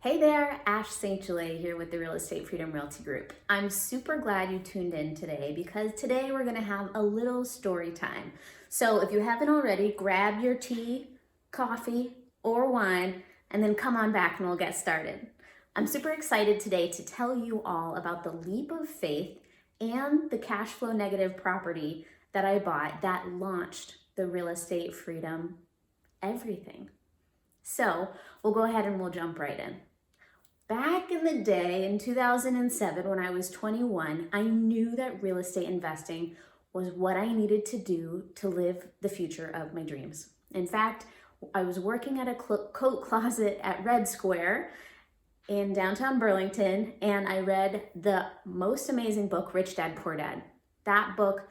Hey there, Ash St. Gelais here with the Real Estate Freedom Realty Group. I'm super glad you tuned in today because today we're going to have a little story time. So if you haven't already, grab your tea, coffee, or wine, and then come on back and we'll get started. I'm super excited today to tell you all about the leap of faith and the cash flow negative property that I bought that launched the Real Estate Freedom everything. So we'll go ahead and we'll jump right in. Back in the day, in 2007, when I was 21, I knew that real estate investing was what I needed to do to live the future of my dreams. In fact, I was working at a coat closet at Red Square in downtown Burlington, and I read the most amazing book, Rich Dad, Poor Dad. That book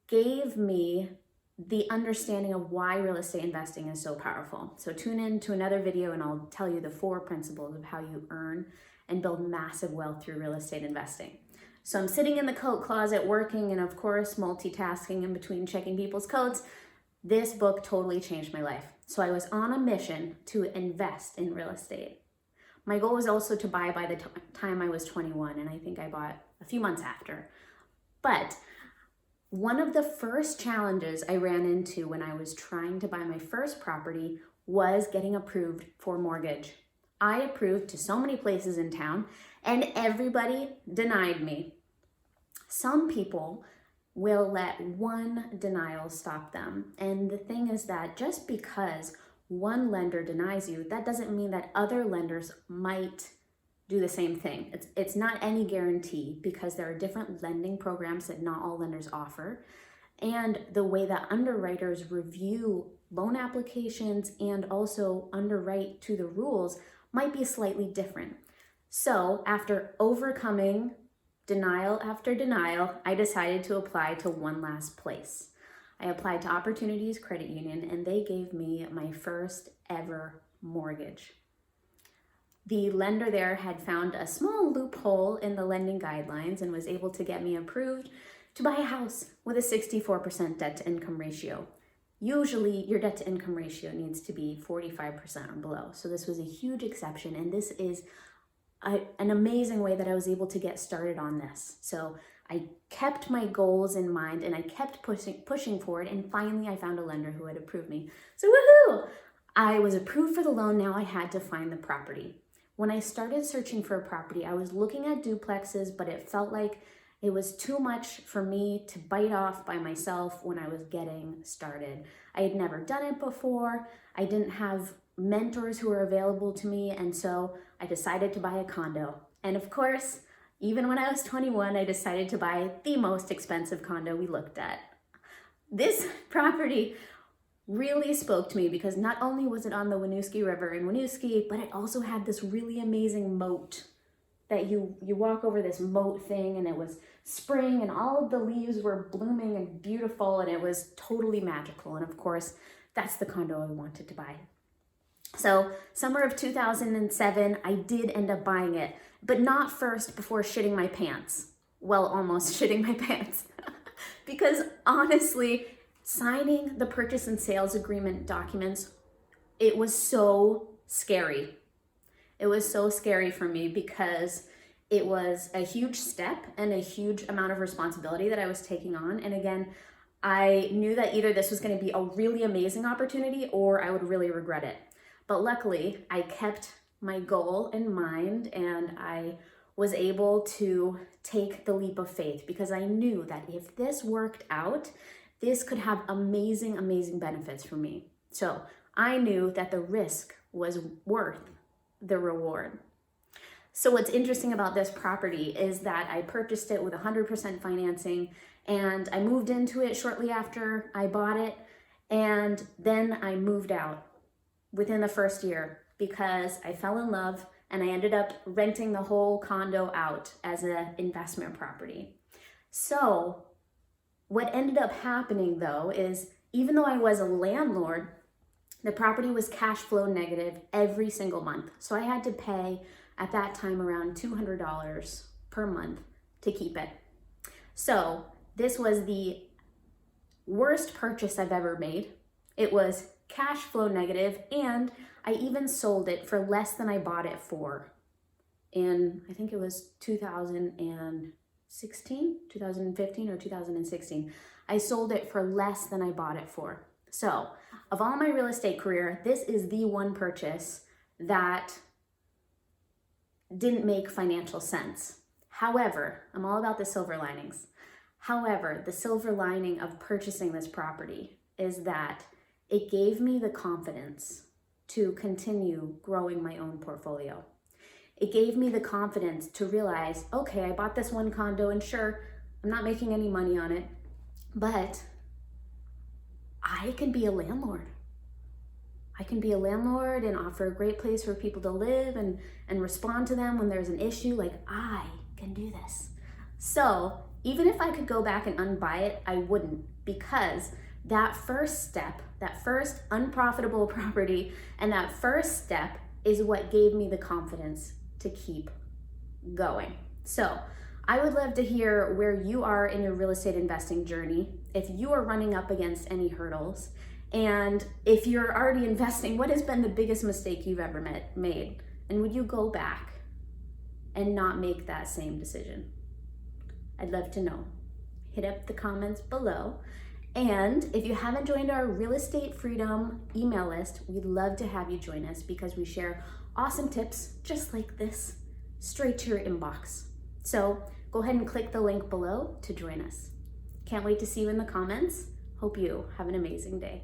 gave me the understanding of why real estate investing is so powerful. So tune in to another video and I'll tell you the 4 principles of how you earn and build massive wealth through real estate investing. So I'm sitting in the coat closet working and of course multitasking in between checking people's coats. This book totally changed my life. So I was on a mission to invest in real estate. My goal was also to buy by the time I was 21, and I think I bought a few months after. But one of the first challenges I ran into when I was trying to buy my first property was getting approved for mortgage. I approved to so many places in town and everybody denied me. Some people will let one denial stop them. And the thing is that just because one lender denies you, that doesn't mean that other lenders might do the same thing. It's not any guarantee because there are different lending programs that not all lenders offer. And the way that underwriters review loan applications and also underwrite to the rules might be slightly different. So after overcoming denial after denial, I decided to apply to one last place. I applied to Opportunities Credit Union and they gave me my first ever mortgage. The lender there had found a small loophole in the lending guidelines and was able to get me approved to buy a house with a 64% debt to income ratio. Usually your debt to income ratio needs to be 45% or below. So this was a huge exception, and this is an amazing way that I was able to get started on this. So I kept my goals in mind and I kept pushing forward, and finally I found a lender who had approved me. So woohoo! I was approved for the loan. Now I had to find the property. When I started searching for a property, I was looking at duplexes, but it felt like it was too much for me to bite off by myself when I was getting started. I had never done it before. I didn't have mentors who were available to me, and so I decided to buy a condo. And of course, even when I was 21, I decided to buy the most expensive condo we looked at. This property really spoke to me because not only was it on the Winooski River in Winooski, but it also had this really amazing moat that you walk over this moat thing, and it was spring and all of the leaves were blooming and beautiful, and it was totally magical. And of course, that's the condo I wanted to buy. So summer of 2007, I did end up buying it, but not first before shitting my pants. Well, almost shitting my pants. Because honestly, signing the purchase and sales agreement documents, it was so scary. It was so scary for me because it was a huge step and a huge amount of responsibility that I was taking on. And again, I knew that either this was going to be a really amazing opportunity or I would really regret it. But luckily, I kept my goal in mind and I was able to take the leap of faith because I knew that if this worked out, this could have amazing, amazing benefits for me. So I knew that the risk was worth the reward. So what's interesting about this property is that I purchased it with 100% financing, and I moved into it shortly after I bought it, and then I moved out within the first year because I fell in love and I ended up renting the whole condo out as an investment property. So what ended up happening though is even though I was a landlord, the property was cash flow negative every single month. So I had to pay at that time around $200 per month to keep it. So this was the worst purchase I've ever made. It was cash flow negative, and I even sold it for less than I bought it for in, I think it was 2015 or 2016. I sold it for less than I bought it for. So of all my real estate career, this is the one purchase that didn't make financial sense. However, I'm all about the silver linings. However, the silver lining of purchasing this property is that it gave me the confidence to continue growing my own portfolio. It gave me the confidence to realize, okay, I bought this one condo and sure, I'm not making any money on it, but I can be a landlord. I can be a landlord and offer a great place for people to live and respond to them when there's an issue. Like, I can do this. So even if I could go back and unbuy it, I wouldn't, because that first step, that first unprofitable property, and that first step is what gave me the confidence to keep going. So I would love to hear where you are in your real estate investing journey, if you are running up against any hurdles, and if you're already investing, what has been the biggest mistake you've ever made? And would you go back and not make that same decision? I'd love to know. Hit up the comments below. And if you haven't joined our Real Estate Freedom email list, we'd love to have you join us because we share awesome tips just like this straight to your inbox. So go ahead and click the link below to join us. Can't wait to see you in the comments. Hope you have an amazing day.